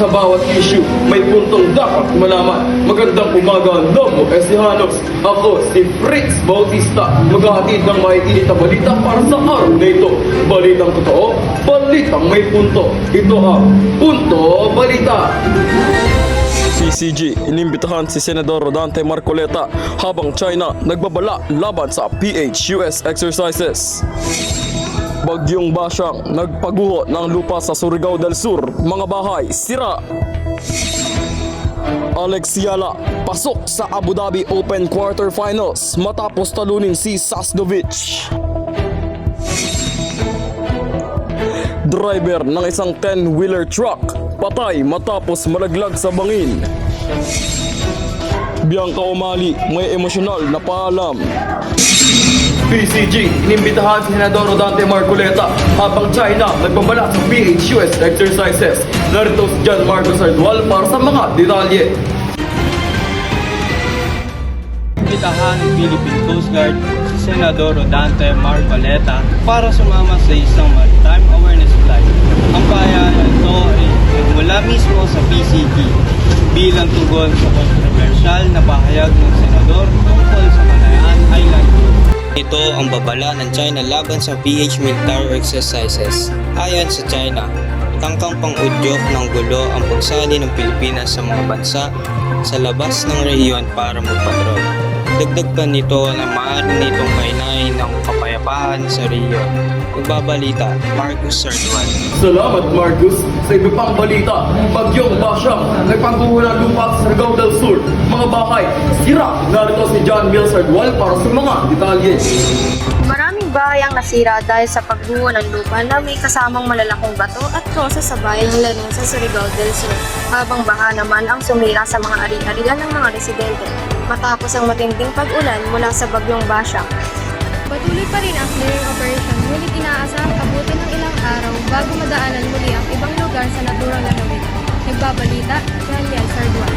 Sa bawat issue, may puntong dapat malaman. Magandang umaga, Lobo Esihanos. Ako si Fritz Bautista. Maghahatid ng maiinit na balita para sa araw na ito. Balitang totoo, balitang may punto. Ito ang Punto Balita. CCG, inimbitahan si Senador Rodante Marcoleta habang China nagbabala laban sa PH-US exercises. Bagyong Basyang nagpaguho ng lupa sa Surigao del Sur, mga bahay sira. Alex Yala pasok sa Abu Dhabi Open Quarterfinals matapos talunin si Sasnovich. Driver ng isang 10-wheeler truck patay matapos malaglag sa bangin. Bianca Umali may emosyonal na paalam. PCG, inimbitahan si Senador Rodante Marcoleta habang China nagbabala sa PH-US exercises. Narito si John Marcos Ardual para sa mga detalye. Inimbitahan ng Philippine Coast Guard si Senador Rodante Marcoleta para sumama sa isang maritime awareness flight. Ang bayanan ito ay nagmula mismo sa PCG bilang tugon sa kontrobersyal na pahayag ng Senador tungkol sa Kalayaan Island. Ito ang babala ng China laban sa PH military exercises. Ayon sa China, tangkang pang-udyok ng gulo ang pagsali ng Pilipinas sa mga bansa sa labas ng rehiyon para magpatrol. Dagdag pa nito na maaari nitong kainain ng kapayapaan sa rehiyon. Magbabalita, Marcus Sarduan. Salamat Marcus. Sa iba pang balita, Bagyong Basyang nagpaguho ng lupa sa Surigao del Sur, mga bahay sira. Narito si John Mills Ardual para sa mga detalye. Maraming bahay ang nasira dahil sa pagguho ng lupa na may kasamang malalakong bato at trosa sa bayan ng Lanong sa Surigao del Sur, habang baha naman ang sumira sa mga ari-arian ng mga residente matapos ang matinding pag-ulan mula sa Bagyong Basyang. Patuloy pa rin ang clearing operation, ngunit inaasahang abutin ng ilang araw bago madaanan muli ang ibang lugar sa naturang lalawigan. Nagbabalita, Daniel Sarduan.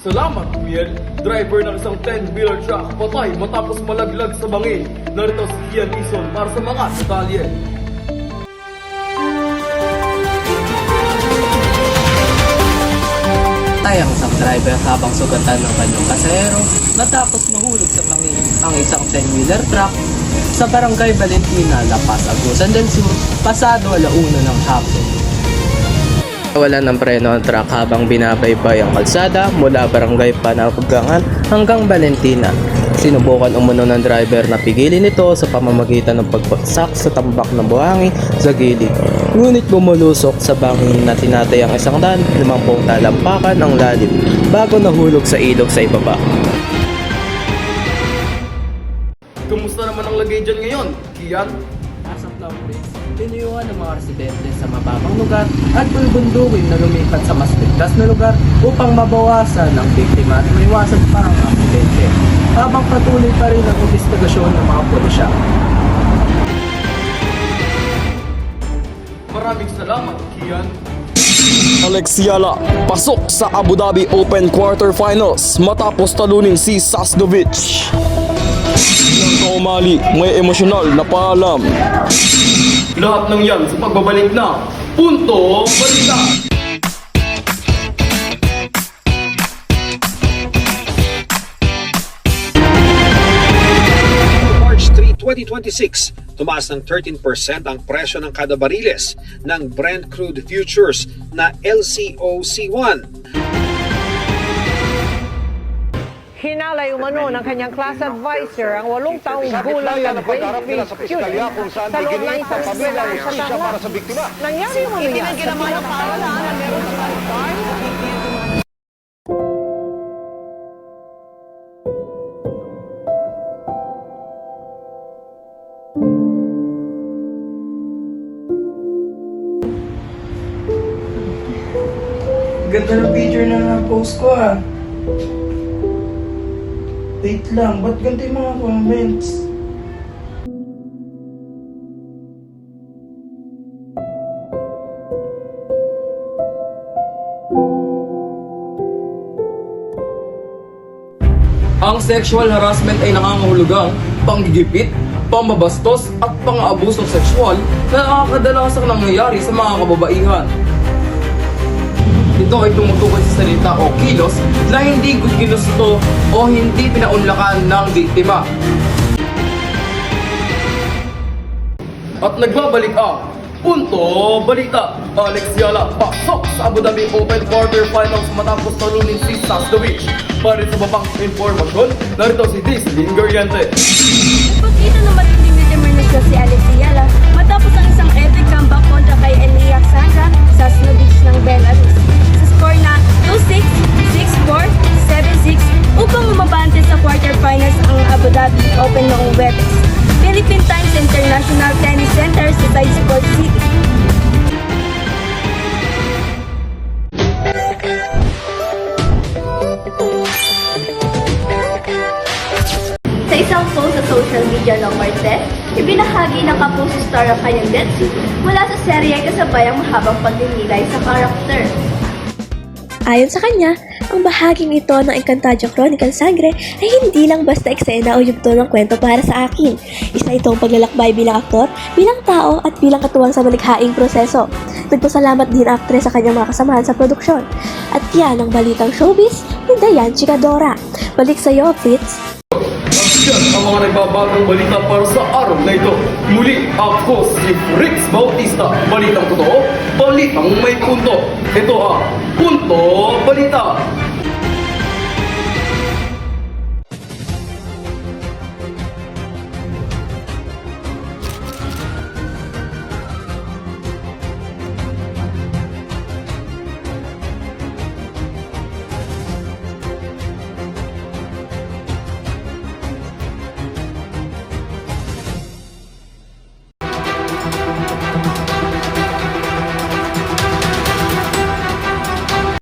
Salamat, Miel. Driver ng isang 10-wheeler truck patay matapos malaglag sa bangin. Narito si Ian Ison para sa mga detalye. Ang isang driver habang sugatan ng kanyang pasahero matapos mahulog sa bangin ang isang 10-wheeler truck sa barangay Valentina, La Paz, Agusan del Sur, pasado 1:00 ng hapon. Wala ng preno ang truck habang binabaybay ang kalsada mula barangay Panaggangan hanggang Valentina. Sinubukan umano ng driver na pigilin ito sa pamamagitan ng pagbagsak sa tambak ng buhangin sa gilid. Ngunit bumulusok sa bangin na tinatay ang 150 talampakan ng lalim bago nahulog sa ilog sa ibaba. Kumusta naman ang lagay dyan ngayon, Kian? As of now, tinuyuan ng mga residente sa mababang lugar at bulbundukin na lumipat sa mas ligtas na lugar upang mabawasan ang biktima at maiwasan pa ang aksidente, habang patuloy pa rin ang investigasyon ng mga pulisya. Maraming salamat, Kian. Alex Yala pasok sa Abu Dhabi Open Quarterfinals matapos talunin si Sasnovich. Bianca Umali may emosyonal na paalam. Lahat ng yan sa pagbabalik na Punto Balita. March 3, 2026, tumaas ng 13% ang presyo ng kada bariles ng Brent Crude Futures na LCOC1. Hinalay umano ng kanyang class advisor ang 8 taong gulang na grade 3 student sa loob ng isang eskwela sa Tangwa. Nangyari umano yan sa pinapaalaan na meron sa bar. Ganda ng picture na na-post ko ah. Wait lang, ba't ganito yung mga comments? Ang sexual harassment ay nangangahulugang panggigipit, pambabastos at pang-aabusong sexual na nakakadalasang nangyayari sa mga kababaihan. Ito ay tumutukoy sa salita o kilos na hindi ginusto o hindi pinaunlakan ng biktima. At nagbabalik ang Punto Balita. Alex Yala pasok sa Abu Dhabi Open Quarterfinals matapos talunin si Sasnovich. Para sa babang informasyon, narito si Dislin Gariente. Pagkita ng matinding determinasyon si Alex Yala matapos ang isang epic comeback kontra kay Alexandra Sasnovich ng Belarus. Sa score na 2-6, 6-4, 7-6 upang umabante sa quarterfinals ang Abu Dhabi Open noong Webes. Philippine Times International Tennis Center sa Sport City. Sa isang post sa social media ng Martes, ibinahagi ng Kapuso star ang kanyang death suit mula sa serye kasabay ang mahabang pagdinilay sa karakter. Ayon sa kanya, ang bahaging ito ng Encantadia Chronicle Sangre ay hindi lang basta eksena o yugto ng kwento para sa akin. Isa itong paglalakbay bilang aktor, bilang tao at bilang katuwang sa malikhaing proseso. Nagpasalamat din ang aktres sa kanyang mga kasamahan sa produksyon. At yan ang balitang showbiz ni Dayan Chikadora. Balik sa iyo, Fritz. Yan ang mga nagbabagong balita para sa araw na ito. Muli ako si Fritz Bautista. Balitang totoo, balitang may punto. Ito ang Punto Balita.